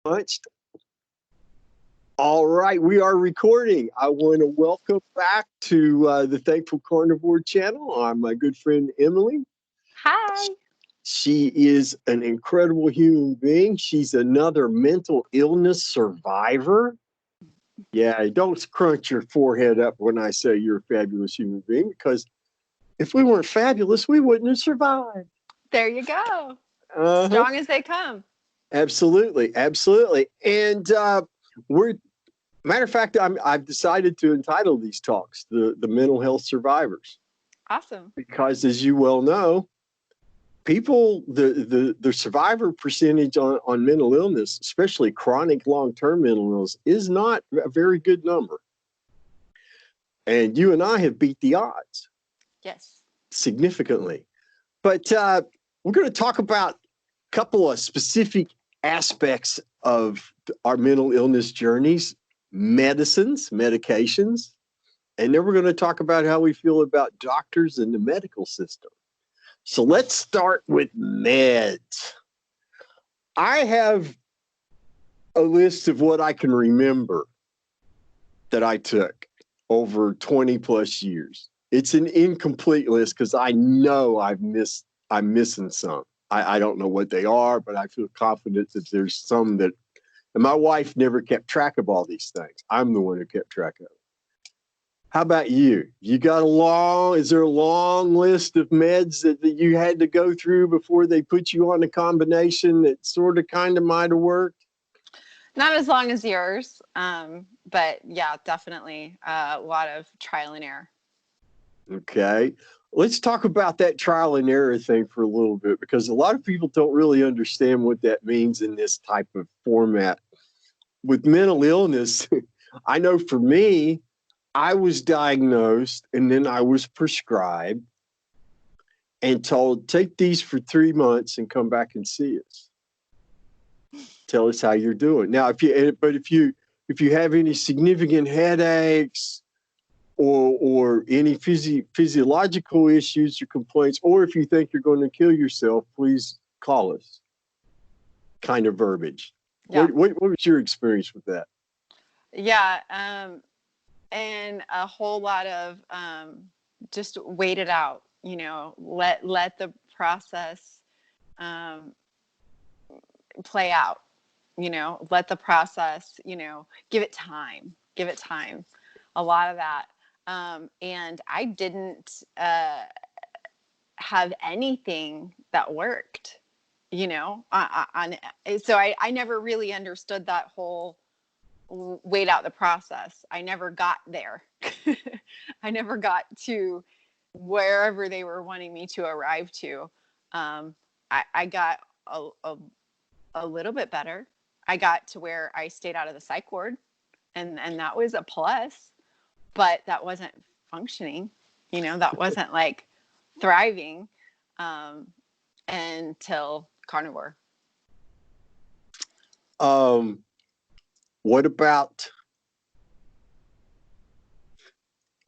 Punched. All right, we are recording. I want to welcome back to the Thankful Carnivore channel. I'm my good friend Emily. Hi. She is an incredible human being. She's another mental illness survivor. Yeah, don't crunch your forehead up when I say you're a fabulous human being, because if we weren't fabulous, we wouldn't have survived. There you go. Strong as they come. Absolutely, absolutely. And matter of fact, I've decided to entitle these talks the mental health survivors. Awesome. Because as you well know, people, the survivor percentage on mental illness, especially chronic long-term mental illness, is not a very good number. And you and I have beat the odds. Yes. Significantly. But we're going to talk about a couple of specific aspects of our mental illness journeys, medicines, medications, and then we're going to talk about how we feel about doctors and the medical system. So let's start with meds. I have a list of what I can remember that I took over 20 plus years. It's an incomplete list because I know I'm missing some. I don't know what they are, but I feel confident that there's some that, and my wife never kept track of all these things. I'm the one who kept track of it. How about you? Is there a long list of meds that you had to go through before they put you on a combination that sort of kind of might have worked? Not as long as yours, but yeah, definitely a lot of trial and error. Okay. Let's talk about that trial and error thing for a little bit, because a lot of people don't really understand what that means in this type of format. With mental illness, I know for me, I was diagnosed and then I was prescribed and told, take these for 3 months and come back and see us. Tell us how you're doing. Now, if you have any significant headaches or any physiological issues or complaints, or if you think you're going to kill yourself, please call us. Kind of verbiage. Yeah. What was your experience with that? Yeah. And a whole lot of just wait it out, let the process play out, let the process, give it time. A lot of that. And I didn't have anything that worked, so I never really understood that whole wait out the process. I never got there. I never got to wherever they were wanting me to arrive to. I got a little bit better. I got to where I stayed out of the psych ward, and that was a plus, but that wasn't functioning, that wasn't like thriving until Carnivore. What about,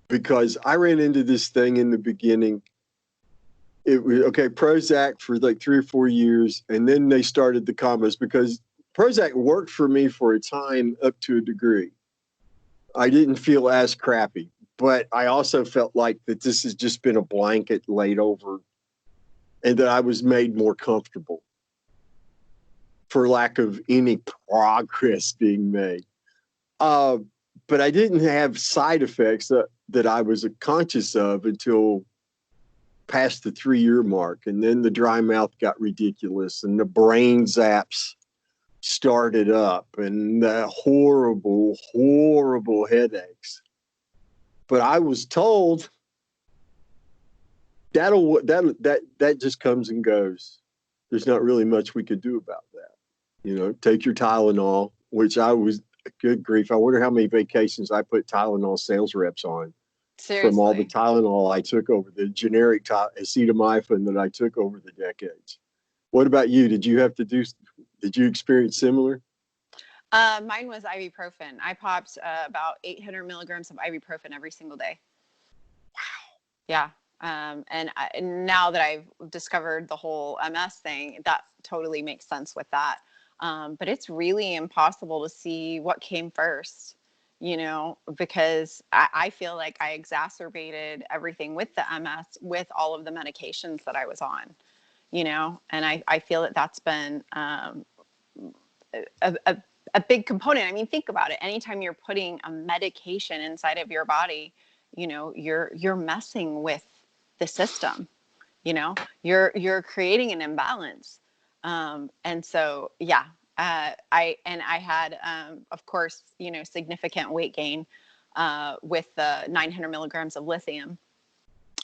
because I ran into this thing in the beginning. It was Prozac for like 3 or 4 years, and then they started the combos, because Prozac worked for me for a time up to a degree. I didn't feel as crappy, but I also felt like that this has just been a blanket laid over, and that I was made more comfortable for lack of any progress being made. But I didn't have side effects that I was conscious of until past the 3-year mark. And then the dry mouth got ridiculous, and the brain zaps started up, and the horrible, horrible headaches. But I was told that just comes and goes. There's not really much we could do about that. Take your Tylenol, which I was, good grief, I wonder how many vacations I put Tylenol sales reps on. Seriously. From all the Tylenol I took over, the generic acetaminophen that I took over the decades. What about you? Did you experience similar? Mine was ibuprofen. I popped about 800 milligrams of ibuprofen every single day. Wow. Yeah. And now that I've discovered the whole MS thing, that totally makes sense with that. But it's really impossible to see what came first, because I feel like I exacerbated everything with the MS with all of the medications that I was on, and I feel that that's been a big component. I mean, think about it. Anytime you're putting a medication inside of your body, you're messing with the system. You're creating an imbalance. And so, yeah, I had, of course, significant weight gain with the 900 milligrams of lithium,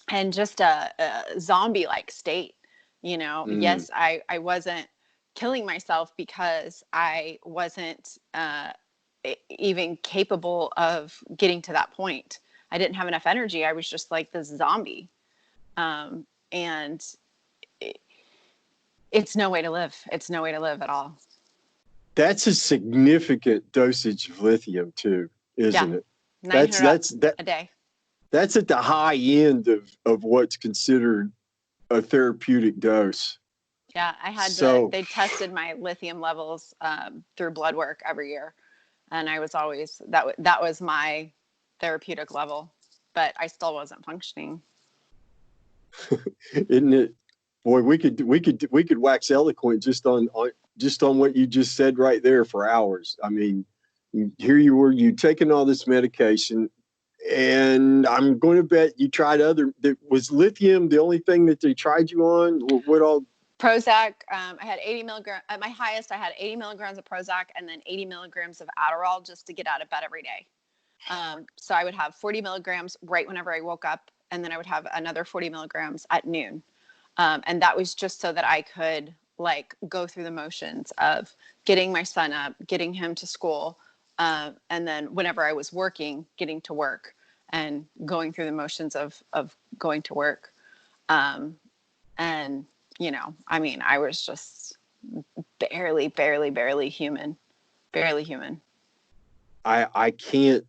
and just a zombie-like state. Yes, I wasn't killing myself because I wasn't even capable of getting to that point. I didn't have enough energy. I was just like this zombie. And it's no way to live. It's no way to live at all. That's a significant dosage of lithium too, isn't it? 900 a day. That's at the high end of what's considered a therapeutic dose. Yeah, I had they tested my lithium levels through blood work every year, and I was always that was my therapeutic level, but I still wasn't functioning. Isn't it? Boy, we could wax eloquent just on what you just said right there for hours. I mean, here you were, you taking all this medication, and I'm going to bet you tried was lithium the only thing that they tried you on? What all? Prozac. I had 80 milligrams. At my highest, I had 80 milligrams of Prozac and then 80 milligrams of Adderall just to get out of bed every day. So I would have 40 milligrams right whenever I woke up, and then I would have another 40 milligrams at noon. And that was just so that I could go through the motions of getting my son up, getting him to school, and then whenever I was working, getting to work and going through the motions of going to work. And, I mean, I was just barely human, I can't.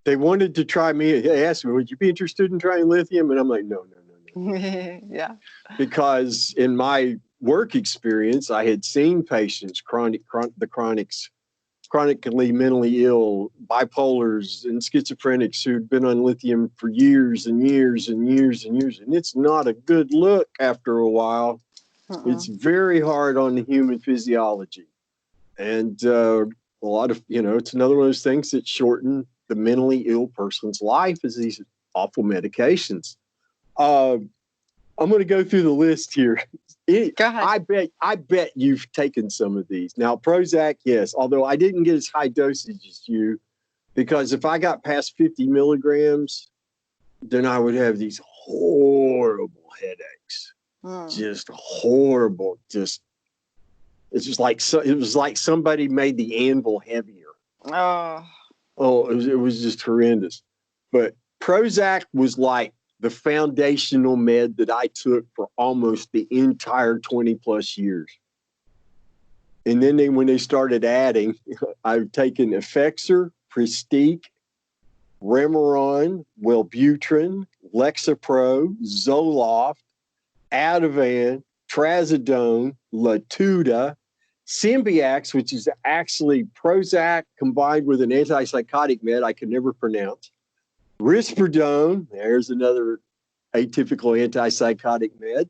They wanted to try me. They asked me, would you be interested in trying lithium? And I'm like, no. Yeah. Because in my work experience, I had seen patients, chronically mentally ill, bipolars, and schizophrenics who'd been on lithium for years and years and years and years. And it's not a good look after a while. It's very hard on the human physiology. And a lot of, it's another one of those things that shorten the mentally ill person's life is these awful medications. I'm going to go through the list here. Go ahead. I bet you've taken some of these. Now, Prozac, yes, although I didn't get as high dosage as you, because if I got past 50 milligrams, then I would have these horrible headaches. Just horrible. It's just it was like somebody made the anvil heavier. It was just horrendous. But Prozac was like the foundational med that I took for almost the entire 20 plus years. And then when they started adding, I've taken Effexor, Pristique, Remeron, Wellbutrin, Lexapro, Zoloft, Ativan, Trazodone, Latuda, Symbyax, which is actually Prozac combined with an antipsychotic med I could never pronounce, Risperidone, there's another atypical antipsychotic med,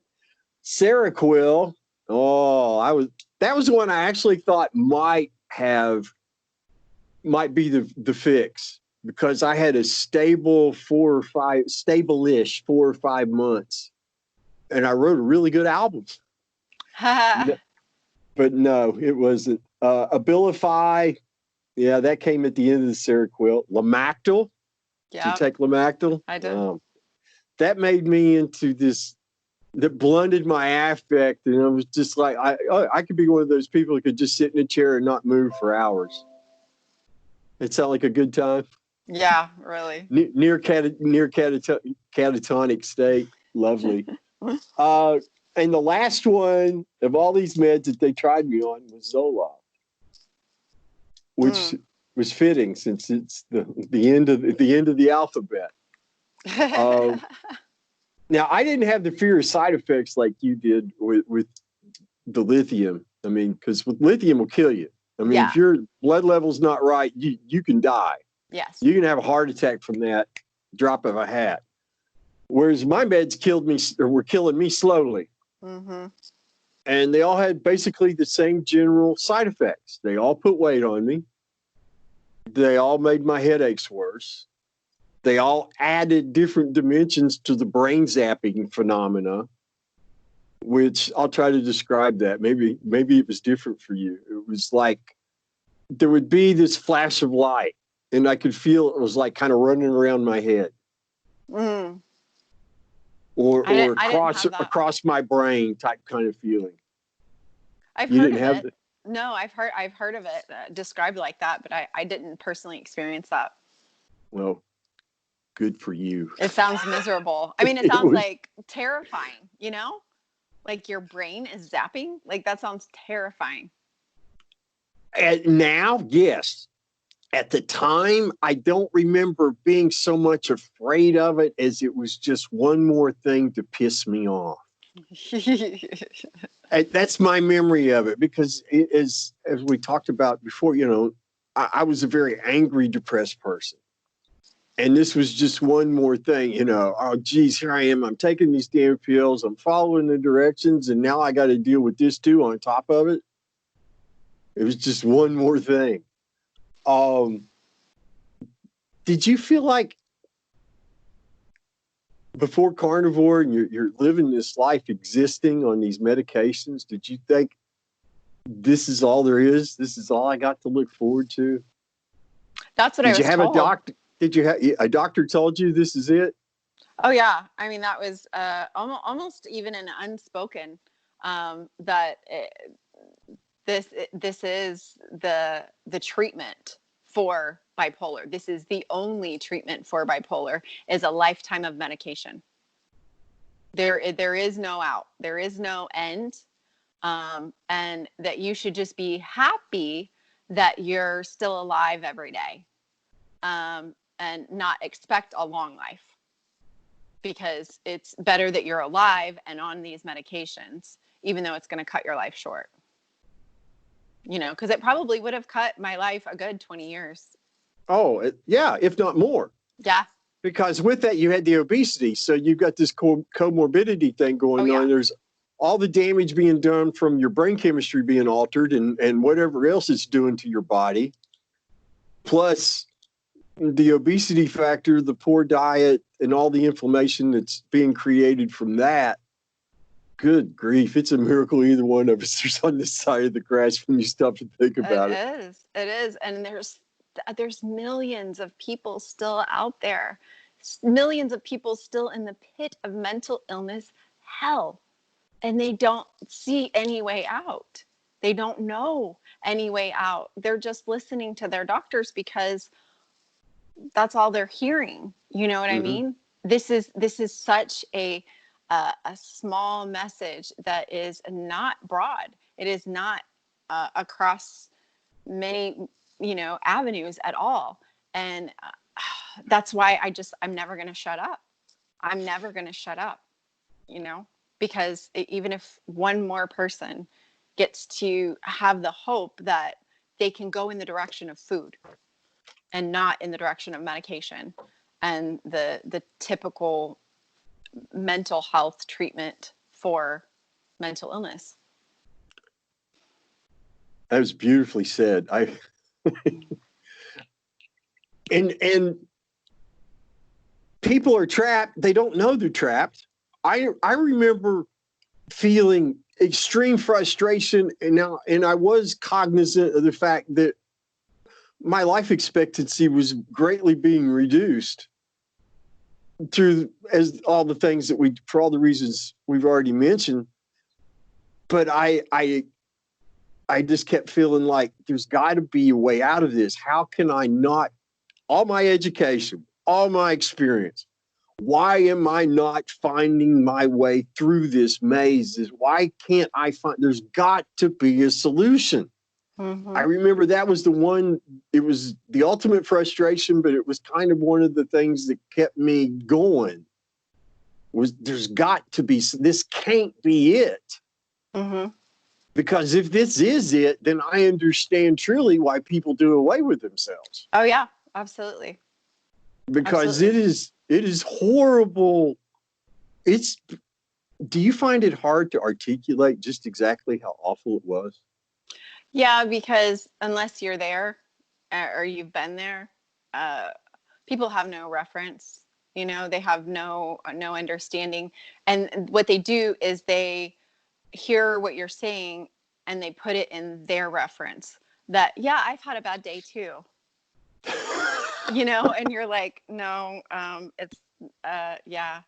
Seroquel. That was the one I actually thought might be the fix, because I had a stable 4 or 5 months, and I wrote a really good album. But no, it wasn't. Abilify, yeah, that came at the end of the Seroquel. Lamictal. Yeah. Did you take Lamictal? I did. That made me into this, that blunted my affect, and I was just like, I could be one of those people who could just sit in a chair and not move for hours. It sounded like a good time. Yeah, really. Near catatonic state. Lovely. And the last one of all these meds that they tried me on was Zoloft, which was fitting since it's the end of the alphabet. Now, I didn't have the fear of side effects like you did with the lithium. I mean, because with lithium will kill you. I mean, Yeah. if your blood level's not right, you can die. Yes. You can have a heart attack from that drop of a hat. Whereas my meds were killing me slowly. Mm-hmm. And they all had basically the same general side effects. They all put weight on me. They all made my headaches worse. They all added different dimensions to the brain zapping phenomena, which I'll try to describe that. Maybe it was different for you. It was like there would be this flash of light, and I could feel it was like kind of running around my head. Mm. Or I didn't have that. across my brain type kind of feeling. I've You heard didn't of have it. No, I've heard of it described like that, but I didn't personally experience that. Well, good for you. It sounds miserable. I mean, it sounds like terrifying, you know? Like your brain is zapping. Like that sounds terrifying. And now, yes. At the time, I don't remember being so much afraid of it as it was just one more thing to piss me off. That's my memory of it, because as we talked about before, you know, I was a very angry, depressed person. And this was just one more thing, you know, oh, geez, here I am. I'm taking these damn pills. I'm following the directions. And now I got to deal with this too on top of it. It was just one more thing. Did you feel like before Carnivore and you're living this life existing on these medications, did you think this is all there is? This is all I got to look forward to? That's what I was told. Did you have a doctor? Did you have a doctor told you this is it? Oh yeah. I mean, that was almost even an unspoken that this is the treatment for bipolar. This is the only treatment for bipolar, is a lifetime of medication. There is no out. There is no end. And that you should just be happy that you're still alive every day. And not expect a long life, because it's better that you're alive and on these medications, even though it's going to cut your life short. You know, because it probably would have cut my life a good 20 years. Oh, yeah, if not more. Yeah. Because with that, you had the obesity. So you've got this comorbidity thing going on. There's all the damage being done from your brain chemistry being altered and whatever else it's doing to your body. Plus the obesity factor, the poor diet, and all the inflammation that's being created from that. Good grief. It's a miracle either one of us is on this side of the grass when you stop to think about it. It is. And there's millions of people still out there, millions of people still in the pit of mental illness hell, and they don't see any way out. They don't know any way out. They're just listening to their doctors because that's all they're hearing. You know what I mean? This is such a small message that is not broad. It is not across many, avenues at all. And that's why I'm never going to shut up. I'm never going to shut up, because even if one more person gets to have the hope that they can go in the direction of food and not in the direction of medication and the typical mental health treatment for mental illness. That was beautifully said. And people are trapped. They don't know they're trapped. I remember feeling extreme frustration, and I was cognizant of the fact that my life expectancy was greatly being reduced as all the things that for all the reasons we've already mentioned. But I just kept feeling like there's got to be a way out of this. How can I not, all my education, all my experience, why am I not finding my way through this maze? Why can't I there's got to be a solution. I remember that was it was the ultimate frustration, but it was kind of one of the things that kept me going, was there's got to be, this can't be it. Because if this is it, then I understand truly why people do away with themselves. Oh yeah, absolutely. Because Absolutely. it is horrible. It's Do you find it hard to articulate just exactly how awful it was? Yeah, because unless you're there or you've been there, uh, people have no reference. You know, they have no understanding, and what they do is they hear what you're saying and they put it in their reference. That yeah, I've had a bad day too. You know, and you're like, no, it's yeah.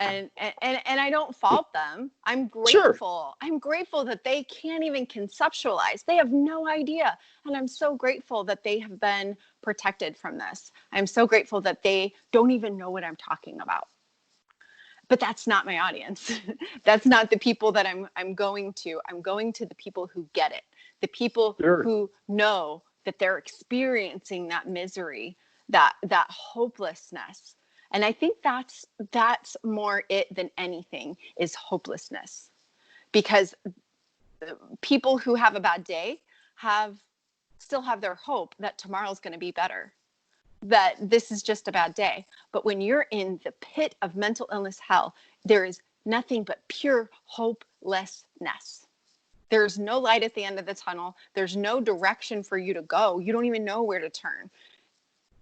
And I don't fault them. Sure. I'm grateful that they can't even conceptualize. They have no idea. And I'm so grateful that they have been protected from this. I'm so grateful that they don't even know what I'm talking about. But that's not my audience. That's not the people that I'm going to. I'm going to the people who get it. The people Sure. who know that they're experiencing that misery, that hopelessness. And I think that's more it than anything is hopelessness. Because people who have a bad day have still have their hope that tomorrow's going to be better, that this is just a bad day. But when you're in the pit of mental illness hell, there is nothing but pure hopelessness. There's no light at the end of the tunnel. There's no direction for you to go. You don't even know where to turn.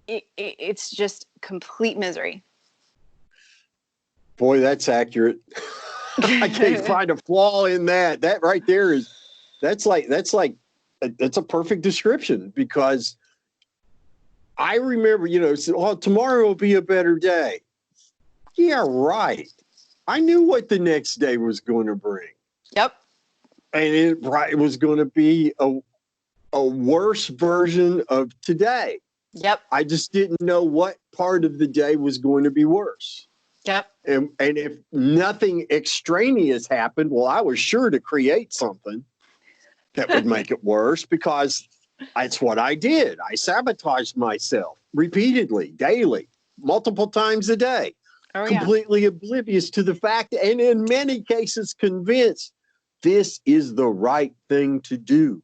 It's just complete misery. Boy, that's accurate. I can't find a flaw in that. That right there is that's a perfect description because I remember, said, "Oh, tomorrow will be a better day." Yeah, right. I knew what the next day was going to bring, Yep. and it was going to be a worse version of today. Yep. I just didn't know what part of the day was going to be worse. Yep. And if nothing extraneous happened, well, I was sure to create something that would make it worse because that's what I did. I sabotaged myself repeatedly, daily, multiple times a day, Oh yeah. completely oblivious to the fact, and in many cases, convinced this is the right thing to do.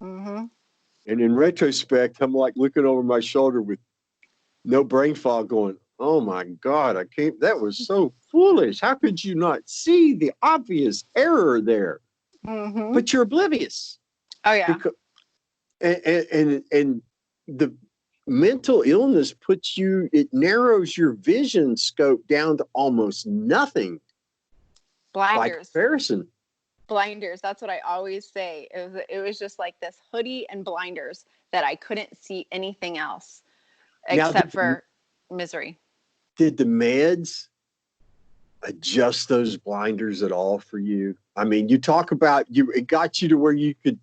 Mm-hmm. And in retrospect, I'm like looking over my shoulder with no brain fog going, oh my God, I can't, that was so foolish. How could you not see the obvious error there? Mm-hmm. But you're oblivious Oh yeah. because, and the mental illness it narrows your vision scope down to almost nothing by Blinders. comparison. Blinders. That's what I always say. It was just like this hoodie and blinders that I couldn't see anything else Now, except for misery. did the meds adjust those blinders at all for you? I mean, you talk about it got you to where you could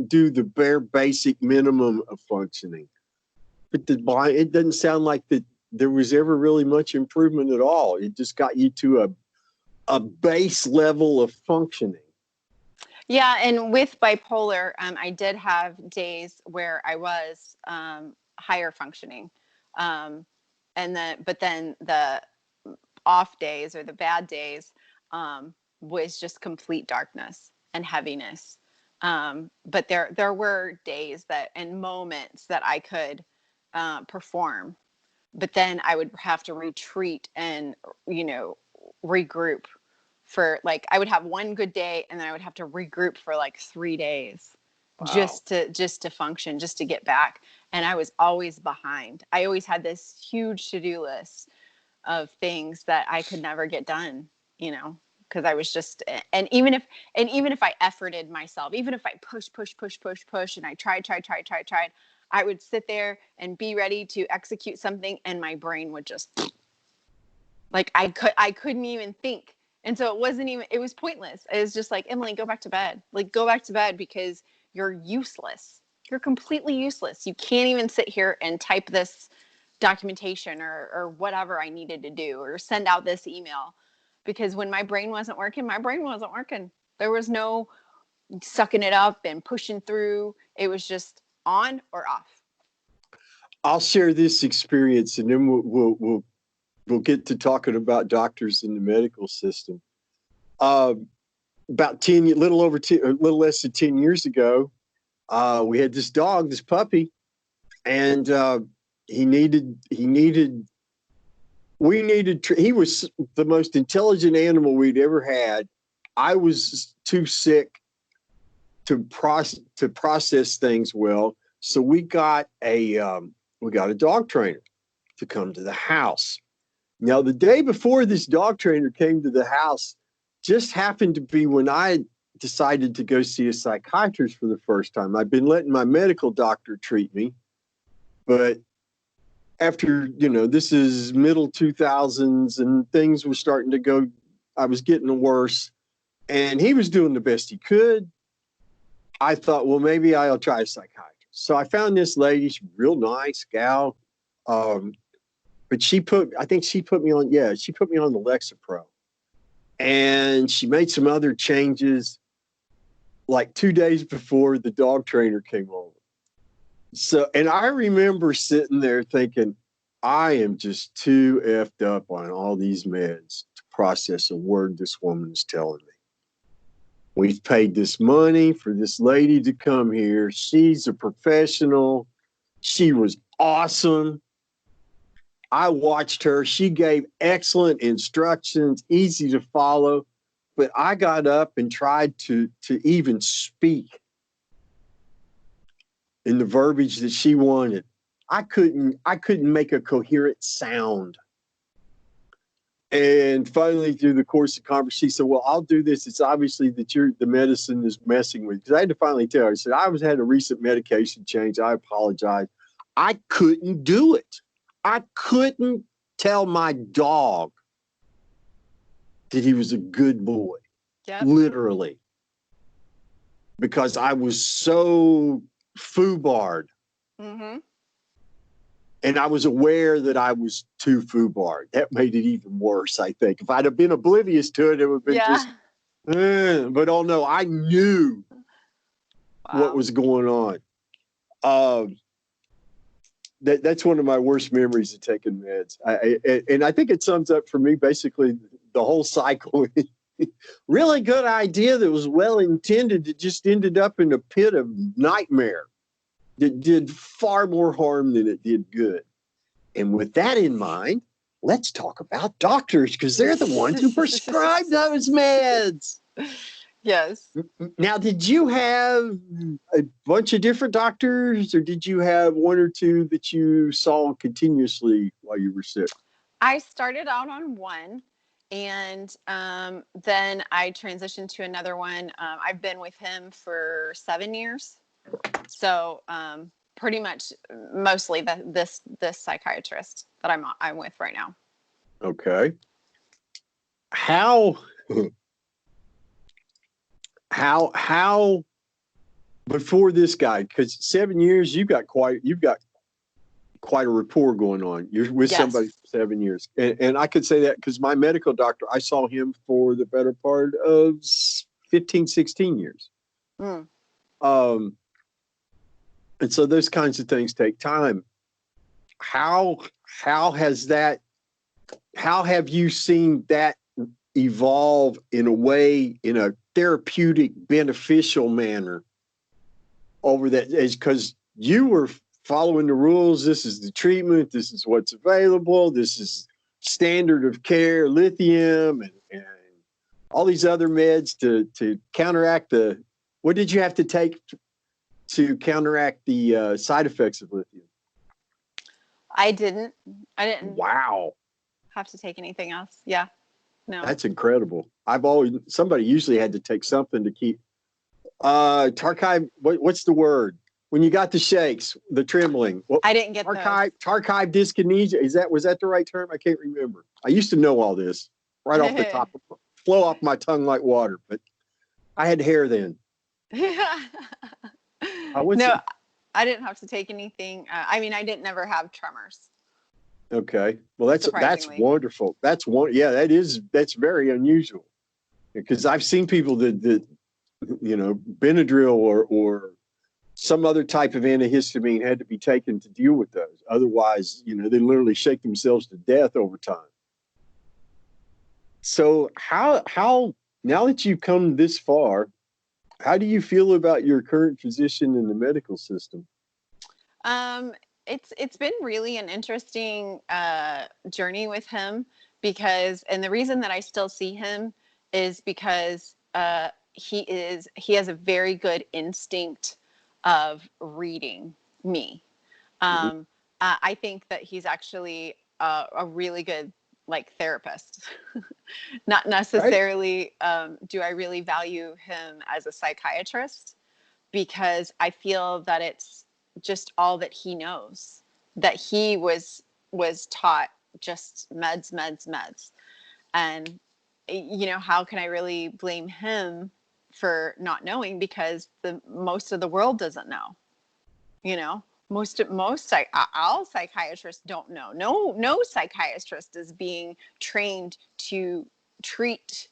do the bare basic minimum of functioning, but it doesn't sound like that there was ever really much improvement at all. It just got you to a base level of functioning. Yeah, and with bipolar, I did have days where I was higher functioning, um, but then the off days or the bad days was just complete darkness and heaviness. But there were days that and moments that I could perform, but then I would have to retreat and regroup for like I would have one good day and then I would have to regroup for like 3 days Wow. just to function, just to get back. And I was always behind. I always had this huge to-do list of things that I could never get done, because I was just and even if I efforted myself, even if I push and I tried, I would sit there and be ready to execute something and my brain would just like I couldn't even think. And so it was pointless. It was just like, Emily, go back to bed. Like go back to bed because you're useless. You're completely useless. You can't even sit here and type this documentation or whatever I needed to do or send out this email, because when my brain wasn't working, my brain wasn't working. There was no sucking it up and pushing through. It was just on or off. I'll share this experience, and then we'll get to talking about doctors in the medical system. Um, about 10, little over 10, a little less than 10 years ago, we had this dog, this puppy, and he was the most intelligent animal we'd ever had. I was too sick to process things well, so we got a dog trainer to come to the house. Now, the day before this dog trainer came to the house just happened to be when I decided to go see a psychiatrist for the first time. I've been letting my medical doctor treat me, but after, this is middle 2000s and things were starting to go, I was getting worse, and he was doing the best he could. I thought, well, maybe I'll try a psychiatrist. So I found this lady, she's real nice gal. But she put me on the Lexapro, and she made some other changes like 2 days before the dog trainer came over. So, and I remember sitting there thinking, I am just too effed up on all these meds to process a word this woman is telling me. We've paid this money for this lady to come here. She's a professional. She was awesome. I watched her. She gave excellent instructions, easy to follow. But I got up and tried to even speak in the verbiage that she wanted. I couldn't make a coherent sound. And finally, through the course of conversation, she said, well, I'll do this. It's obviously that the medicine is messing with you. Because I had to finally tell her, I said, I had a recent medication change. I apologize. I couldn't do it. I couldn't tell my dog that he was a good boy. Yep. Literally. Because I was so foobarred. Mm-hmm. And I was aware that I was too foobarred. That made it even worse, I think. If I'd have been oblivious to it, it would have been just, but oh no, I knew what was going on. That's one of my worst memories of taking meds. And I think it sums up for me basically the whole cycle. Really good idea that was well intended. It just ended up in a pit of nightmare that did far more harm than it did good. And with that in mind, let's talk about doctors, because they're the ones who prescribe those meds. Yes. Now, did you have a bunch of different doctors, or did you have one or two that you saw continuously while you were sick? I started out on one, and then I transitioned to another one. I've been with him for 7 years. So pretty much mostly this psychiatrist that I'm with right now. Okay. How before this guy, because 7 years, you've got quite a rapport going on. You're with somebody for 7 years. And I could say that because my medical doctor, I saw him for the better part of 15, 16 years. Mm. And so those kinds of things take time. How have you seen that evolve in a way, in a therapeutic, beneficial manner over that? Is because you were following the rules. This is the treatment. This is what's available. This is standard of care, lithium and all these other meds to counteract what did you have to take to counteract the side effects of lithium? I didn't. Wow. Have to take anything else. Yeah. No. That's incredible. Somebody usually had to take something to keep Tarchive. What's the word? When you got the shakes, the trembling. I didn't get Tarchive dyskinesia. Was that the right term? I can't remember. I used to know all this right off the top, flow off my tongue like water, but I had hair then. No, I didn't have to take anything. I didn't never have tremors. Okay. Well, that's wonderful. That's very unusual, because I've seen people that Benadryl or some other type of antihistamine had to be taken to deal with those. Otherwise, they literally shake themselves to death over time. So how Now that you've come this far, how do you feel about your current position in the medical system? Um, it's been really an interesting journey with him because, and the reason that I still see him is because he has a very good instinct of reading me. Mhm. Um, I think that he's actually a really good like therapist. Not Right? necessarily do I really value him as a psychiatrist because I feel that it's just all that he knows. That he was taught just meds, meds, meds. And you know, how can I really blame him for not knowing because the most of the world doesn't know, you know? All psychiatrists don't know. No psychiatrist is being trained to treat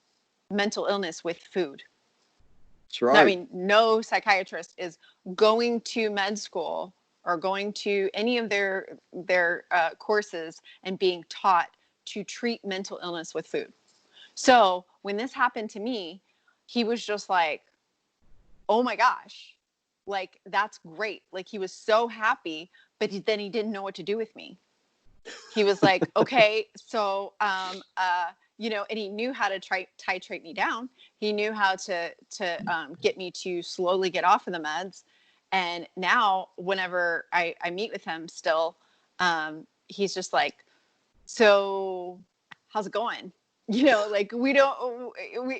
mental illness with food. That's I right. mean, no psychiatrist is going to med school or going to any of their courses and being taught to treat mental illness with food. So when this happened to me, he was just like, "Oh my gosh, like that's great!" Like he was so happy, but then he didn't know what to do with me. He was like, okay, so, you know, and he knew how to titrate me down. He knew how to get me to slowly get off of the meds. And now, whenever I meet with him, still, he's just like, so, how's it going? You know, like we don't,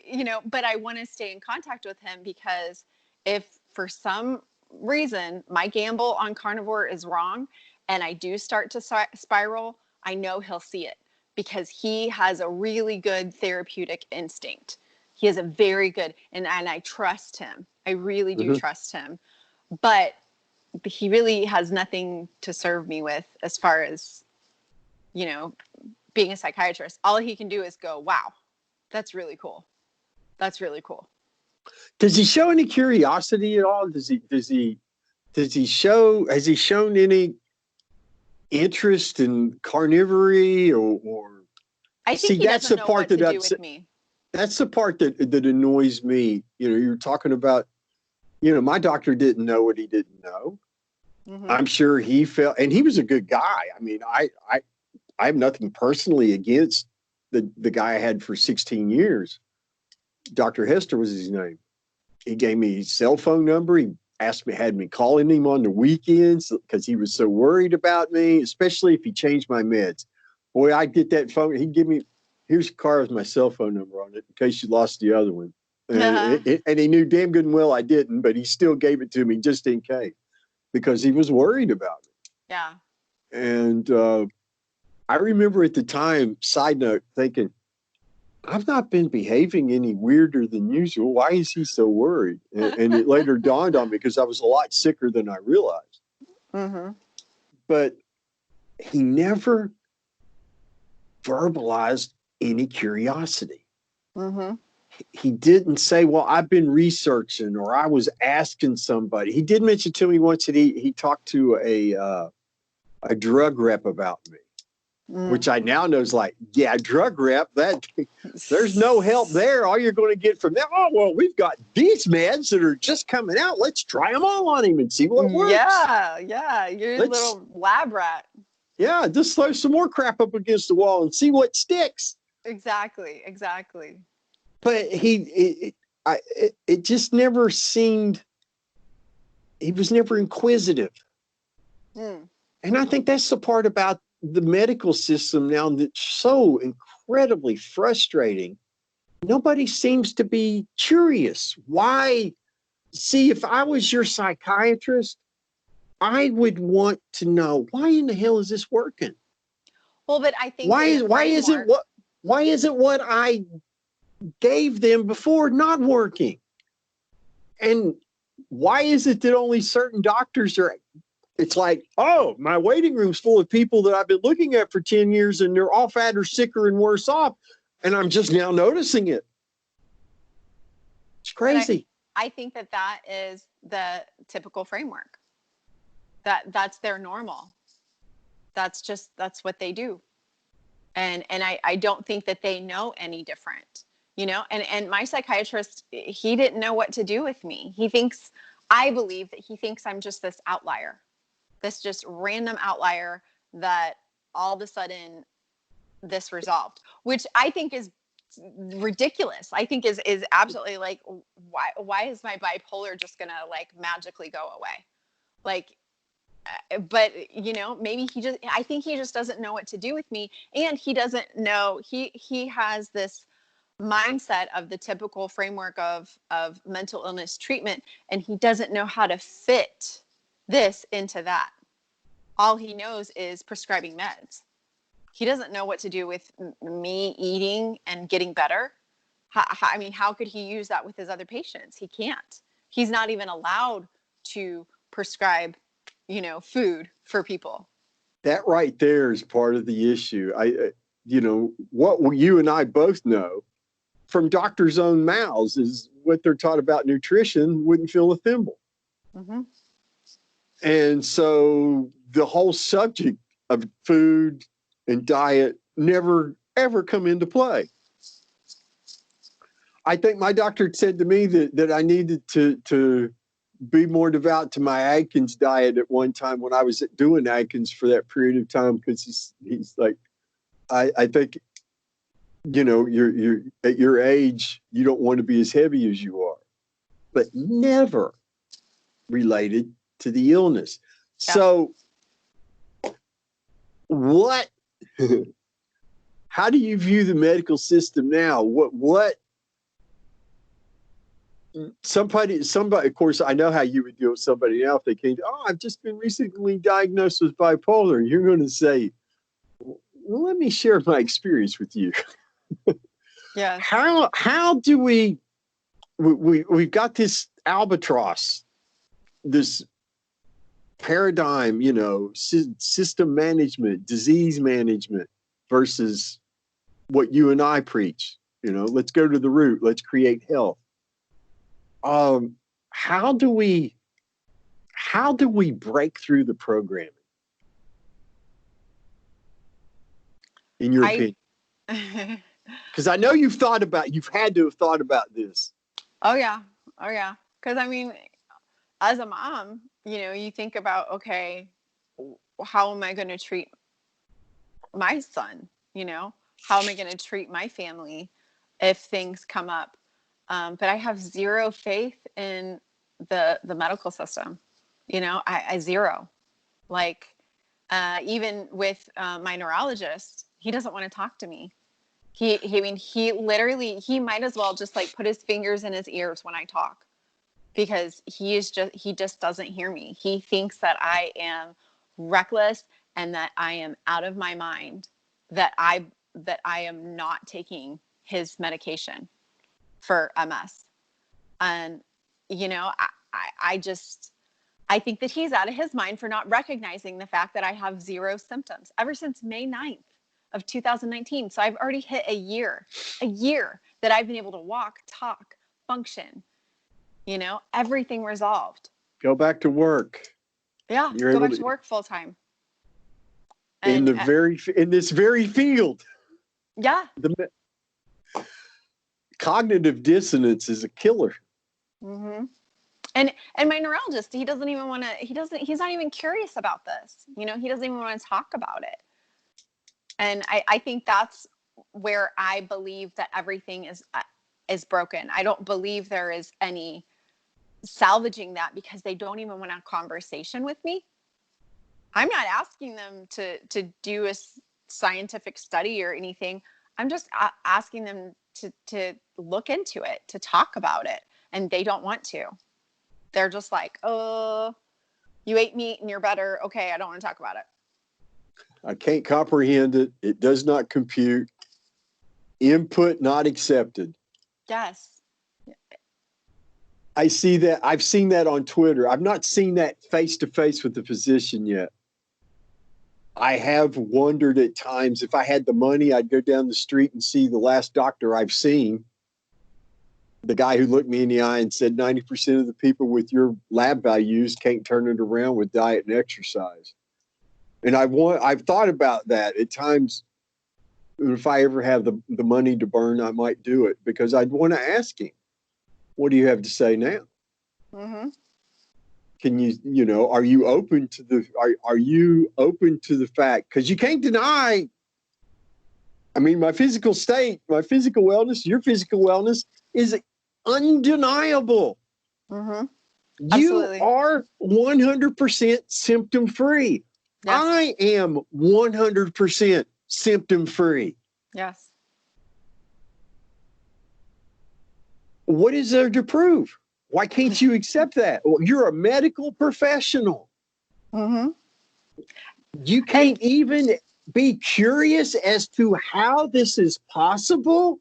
you know, but I want to stay in contact with him because if for some reason my gamble on carnivore is wrong and I do start to spiral, I know he'll see it because he has a really good therapeutic instinct. He has a very good, and I trust him. I really do Hmm. trust him. But he really has nothing to serve me with as far as, you know, being a psychiatrist. All he can do is go, wow, that's really cool. That's really cool. Does he show any curiosity at all? Does he show, has he shown any interest in carnivory or I think see, he that's doesn't the know part what that to do with me. that's the part that annoys me. You know, you're talking about, you know, my doctor didn't know what he didn't know. Mm-hmm. I'm sure he felt, and he was a good guy. I mean, I have nothing personally against the guy I had for 16 years. Dr. Hester was his name. He gave me his cell phone number. He asked me, had me calling him on the weekends because he was so worried about me, especially if he changed my meds. Boy, I'd get that phone. He'd give me, here's a car with my cell phone number on it in case you lost the other one. Uh-huh. And he knew damn good and well I didn't, but he still gave it to me just in case because he was worried about me. Yeah. And I remember at the time, side note, thinking, I've not been behaving any weirder than usual. Why is he so worried? And it later dawned on me because I was a lot sicker than I realized. Mm-hmm. But he never verbalized any curiosity. Mm-hmm. He didn't say, well, I've been researching or I was asking somebody. He did mention to me once that he talked to a drug rep about me, Mm. which I now know is like, yeah, drug rep, that there's no help there. All you're going to get from them, oh, well, we've got these meds that are just coming out. Let's try them all on him and see what works. Yeah, yeah. You're a Let's, little lab rat. yeah, just throw some more crap up against the wall and see what sticks. Exactly, exactly. But it just never seemed, he was never inquisitive. Mm. And I think that's the part about the medical system now that's so incredibly frustrating. Nobody seems to be curious. Why? See, if I was your psychiatrist, I would want to know why in the hell is this working? Well, but I think Why in is the framework, why isn't what I gave them before not working? And why is it that only certain doctors are, it's like, oh, my waiting room's full of people that I've been looking at for 10 years and they're all fatter, sicker, and worse off. And I'm just now noticing it. It's and crazy. I think that that is the typical framework. That's their normal. That's what they do. And I don't think that they know any different. and my psychiatrist, he didn't know what to do with me. I believe that he thinks I'm just this outlier, this just random outlier that all of a sudden this resolved, which I think is ridiculous. I think is absolutely like, why is my bipolar just gonna like magically go away? Like, but maybe I think he just doesn't know what to do with me. And he doesn't know, he has this mindset of the typical framework of mental illness treatment, and he doesn't know how to fit this into that. All he knows is prescribing meds. He doesn't know what to do with me eating and getting better. How could he use that with his other patients? He can't. He's not even allowed to prescribe, food for people. That right there is part of the issue. What you and I both know from doctors' own mouths is what they're taught about nutrition wouldn't fill a thimble. Mm-hmm. And so the whole subject of food and diet never, ever come into play. I think my doctor said to me that I needed to be more devout to my Atkins diet at one time when I was doing Atkins for that period of time, because he's like, I think, you're at your age, you don't want to be as heavy as you are, but never related to the illness. Yeah. So how do you view the medical system now? Somebody, of course, I know how you would deal with somebody now if they came, I've just been recently diagnosed with bipolar. And you're going to say, well, let me share my experience with you. Yeah. How do we've got this albatross, this paradigm, system management, disease management versus what you and I preach, let's go to the root, let's create health. How do we break through the programming, in your opinion? Because I know you've had to have thought about this. Oh yeah. Because as a mom, you think about, okay, how am I going to treat my son? How am I going to treat my family if things come up? But I have zero faith in the medical system. I zero. Like, even with my neurologist, he doesn't want to talk to me. He literally, he might as well just like put his fingers in his ears when I talk, because he just doesn't hear me. He thinks that I am reckless and that I am out of my mind, that I am not taking his medication for MS. And, I think that he's out of his mind for not recognizing the fact that I have zero symptoms ever since May 9th of 2019. So I've already hit a year that I've been able to walk, talk, function, everything resolved. Go back to work. Yeah. Go back to work full time. In this very field. Yeah. Cognitive dissonance is a killer. Mm-hmm. And my neurologist, he's not even curious about this. He doesn't even want to talk about it. And I think that's where I believe that everything is broken. I don't believe there is any salvaging that, because they don't even want a conversation with me. I'm not asking them to do a scientific study or anything. I'm just asking them to look into it, to talk about it. And they don't want to. They're just like, oh, you ate meat and you're better. Okay, I don't want to talk about it. I can't comprehend it. It does not compute. Input not accepted. Yes. I see that. I've seen that on Twitter. I've not seen that face to face with the physician yet. I have wondered at times, if I had the money, I'd go down the street and see the last doctor I've seen. The guy who looked me in the eye and said 90% of the people with your lab values can't turn it around with diet and exercise. And I've thought about that at times. if I ever have the money to burn, I might do it, because I'd want to ask him, what do you have to say now? Mm-hmm. Can you, are you open to are you open to the fact, because you can't deny, I mean, my physical state, my physical wellness, your physical wellness is undeniable. Mm-hmm. You Absolutely. are 100% symptom free. Yes. I am 100% symptom free. Yes. What is there to prove? Why can't you accept that? Well, you're a medical professional. Mm-hmm. You can't even be curious as to how this is possible?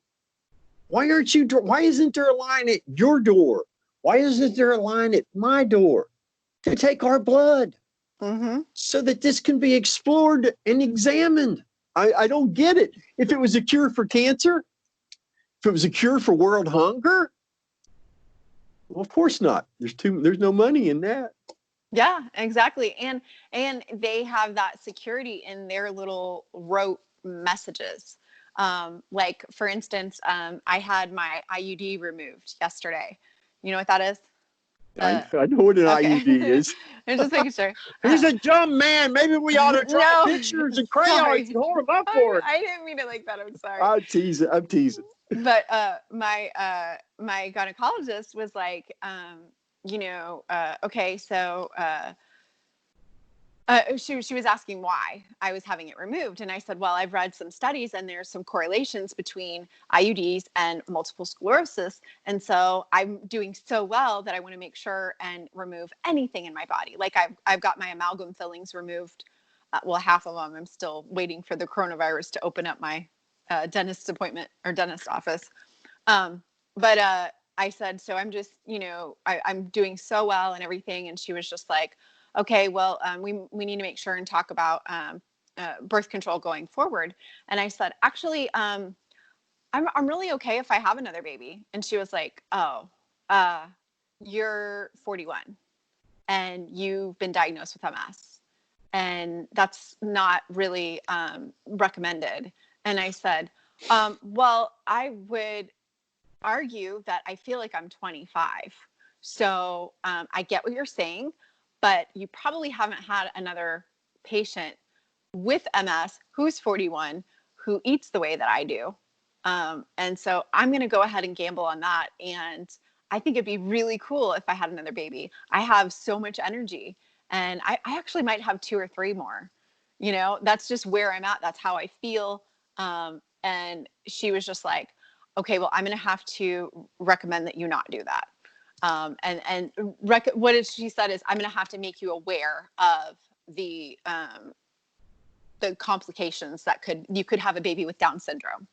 Why isn't there a line at your door? Why isn't there a line at my door to take our blood? Mm-hmm. So that this can be explored and examined. I don't get it. If it was a cure for cancer, if it was a cure for world hunger, well, of course not. There's no money in that. Yeah, exactly. And they have that security in their little rote messages. Like for instance, I had my IUD removed yesterday. You know what that is? I know what an Okay. IUD is. I'm just making sure. He's a dumb man. Maybe we ought to draw No, pictures and crayons sorry. and hold him up for it. I didn't mean it like that. I'm sorry. I'm teasing. But my gynecologist was like, okay, so she was asking why I was having it removed, and I said, well, I've read some studies, and there's some correlations between IUDs and multiple sclerosis, and so I'm doing so well that I want to make sure and remove anything in my body. Like I've got my amalgam fillings removed, well, half of them. I'm still waiting for the coronavirus to open up my dentist appointment or dentist office. But I said, so I'm just, I'm doing so well and everything. And she was just like, okay, well, we need to make sure and talk about birth control going forward. And I said, actually, I'm really okay if I have another baby. And she was like, oh, you're 41 and you've been diagnosed with MS. And that's not really recommended. And I said, well, I would argue that I feel like I'm 25. So I get what you're saying, but you probably haven't had another patient with MS who's 41 who eats the way that I do. And so I'm going to go ahead and gamble on that. And I think it'd be really cool if I had another baby. I have so much energy, and I actually might have 2 or 3 more. That's just where I'm at. That's how I feel. And she was just like, okay, well, I'm going to have to recommend that you not do that. What she said is, I'm going to have to make you aware of the complications that you could have a baby with Down syndrome.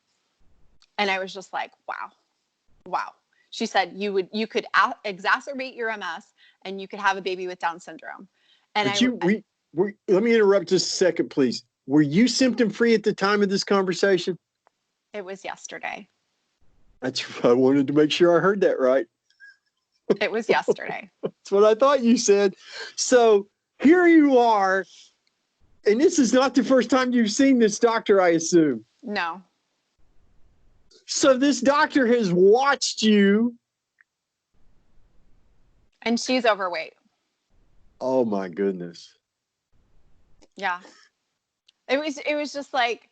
And I was just like, wow. She said you could exacerbate your MS and you could have a baby with Down syndrome. And let me interrupt just a second, please. Were you symptom free at the time of this conversation? It was yesterday. I wanted to make sure I heard that right. It was yesterday. That's what I thought you said. So here you are, and this is not the first time you've seen this doctor, I assume. No. So this doctor has watched you. And she's overweight. Oh my goodness. Yeah. It was just like,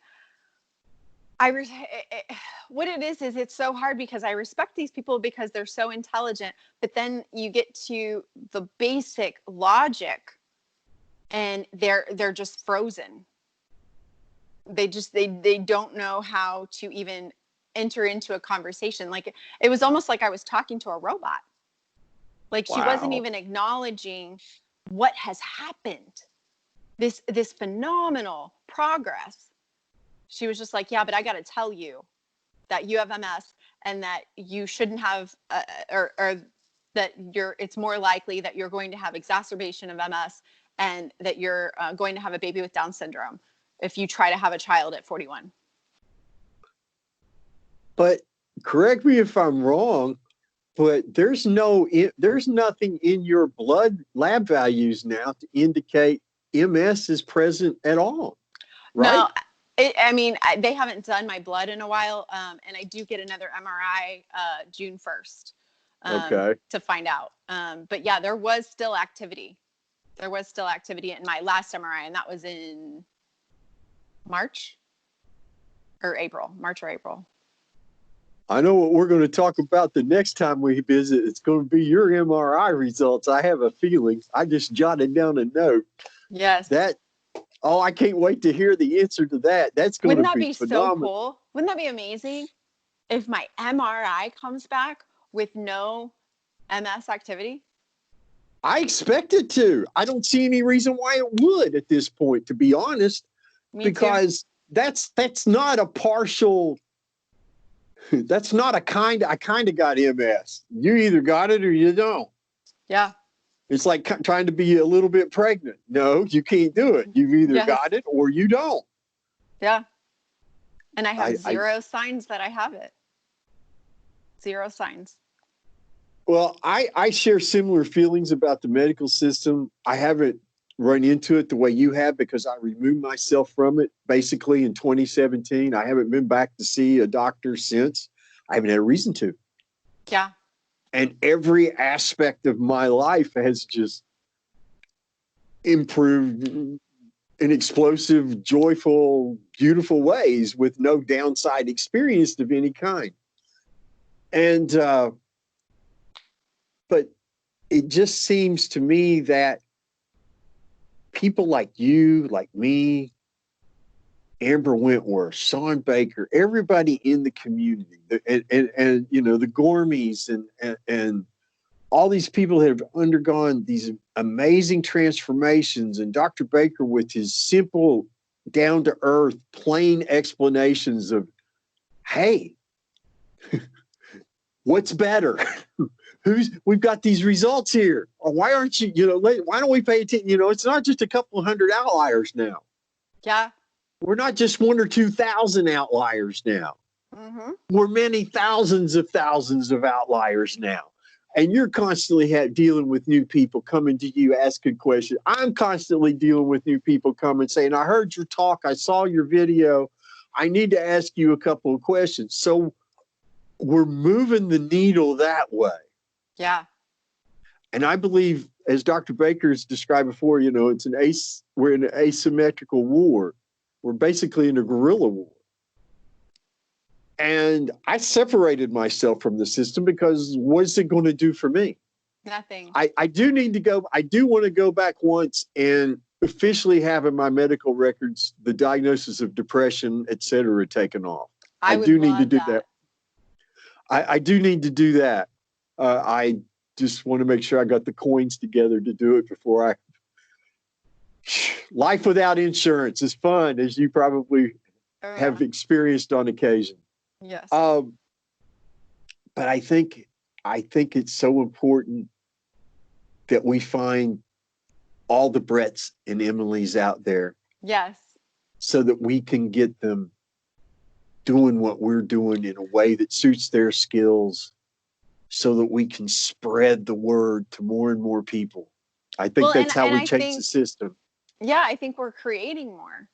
what it is it's so hard because I respect these people because they're so intelligent, but then you get to the basic logic and they're just frozen. They don't know how to even enter into a conversation. Like it was almost like I was talking to a robot. Like she wasn't even acknowledging what has happened. This phenomenal progress. She was just like, yeah, but I got to tell you that you have MS and that you shouldn't have, or that it's more likely that you're going to have exacerbation of MS and that you're going to have a baby with Down syndrome if you try to have a child at 41. But correct me if I'm wrong, but there's nothing in your blood lab values now to indicate MS is present at all, right? No, I mean, they haven't done my blood in a while, and I do get another MRI June 1st Okay. to find out. But yeah, there was still activity. There was still activity in my last MRI, and that was in March or April. March or April. I know what we're going to talk about the next time we visit. It's going to be your MRI results. I have a feeling. I just jotted down a note. Yes. I can't wait to hear the answer to that. That's going Wouldn't to that be be phenomenal. so cool? Wouldn't that be amazing if my MRI comes back with no MS activity? I expect it to. I don't see any reason why it would at this point, to be honest, because that's not a partial. That's not I kind of got MS. You either got it or you don't. Yeah. It's like trying to be a little bit pregnant. No, you can't do it. You've either got it or you don't. Yeah. And I have zero signs that I have it. Zero signs. Well, I share similar feelings about the medical system. I haven't run into it the way you have because I removed myself from it basically in 2017. I haven't been back to see a doctor since. I haven't had a reason to. Yeah. And every aspect of my life has just improved in explosive, joyful, beautiful ways with no downside experienced of any kind. And, but it just seems to me that people like you, like me, Amber Wentworth, Sean Baker, everybody in the community, and you know, the Gormies and all these people that have undergone these amazing transformations, and Dr. Baker with his simple, down to earth, plain explanations of, hey, what's better? We've got these results here. Or why aren't you, why don't we pay attention? It's not just a couple of hundred outliers now. Yeah. We're not just 1,000 or 2,000 outliers now. Mm-hmm. We're many thousands of outliers now. And you're constantly dealing with new people coming to you asking questions. I'm constantly dealing with new people coming saying, I heard your talk. I saw your video. I need to ask you a couple of questions. So we're moving the needle that way. Yeah. And I believe, as Dr. Baker has described before, we're in an asymmetrical war. We're basically in a guerrilla war. And I separated myself from the system because what is it going to do for me? Nothing. I do want to go back once and officially have in my medical records the diagnosis of depression, et cetera, taken off. I do need to do that. I do need to do that. I just want to make sure I got the coins together to do it before life without insurance is fun, as you probably have experienced on occasion. Yes. But I think it's so important that we find all the Bretts and Emilys out there. Yes. So that we can get them doing what we're doing in a way that suits their skills, so that we can spread the word to more and more people. I think that's how we change the system. Yeah, I think we're creating more.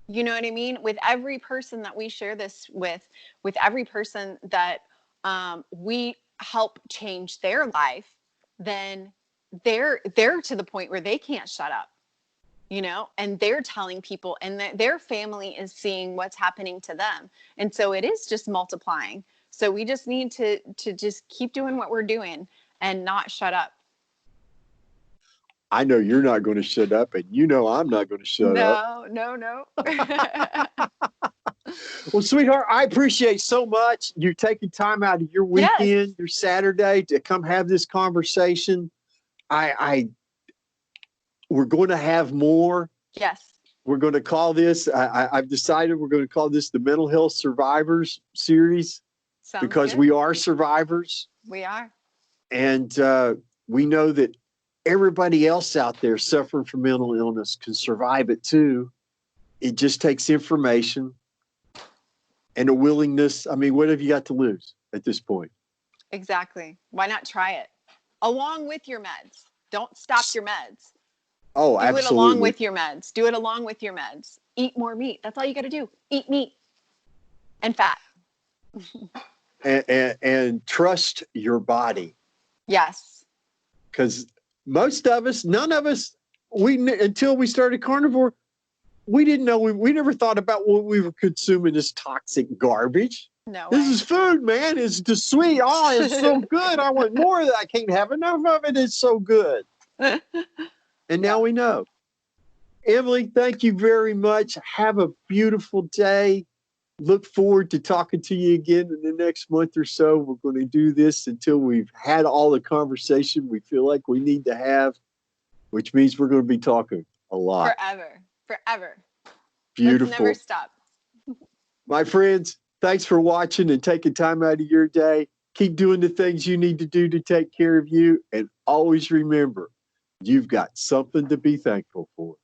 You know what I mean? With every person that we share this with every person that we help change their life, then they're to the point where they can't shut up, and they're telling people, and their family is seeing what's happening to them. And so it is just multiplying. So we just need to just keep doing what we're doing and not shut up. I know you're not going to shut up, and I'm not going to shut up. No. Well, sweetheart, I appreciate so much you taking time out of your weekend, your Saturday, to come have this conversation. We're going to have more. Yes. We're going to call this, I've decided we're going to call this the Mental Health Survivors Series. Because we are survivors. We are. And we know that everybody else out there suffering from mental illness can survive it too. It just takes information and a willingness. I mean, what have you got to lose at this point? Exactly. Why not try it? Along with your meds. Don't stop your meds. Oh, absolutely. Do it along with your meds. Eat more meat. That's all you got to do. Eat meat and fat. And trust your body. Yes. Because most of us, none of us, until we started Carnivore, we didn't know, we never thought about what we were consuming as toxic garbage. No This way. is food, man. It's just sweet. Oh, it's so good. I want more of that. I can't have enough of it. It's so good. And now we know. Emily, thank you very much. Have a beautiful day. Look forward to talking to you again in the next month or so. We're going to do this until we've had all the conversation we feel like we need to have, which means we're going to be talking a lot. Forever. Beautiful. Let's never stop. My friends, thanks for watching and taking time out of your day. Keep doing the things you need to do to take care of you. And always remember, you've got something to be thankful for.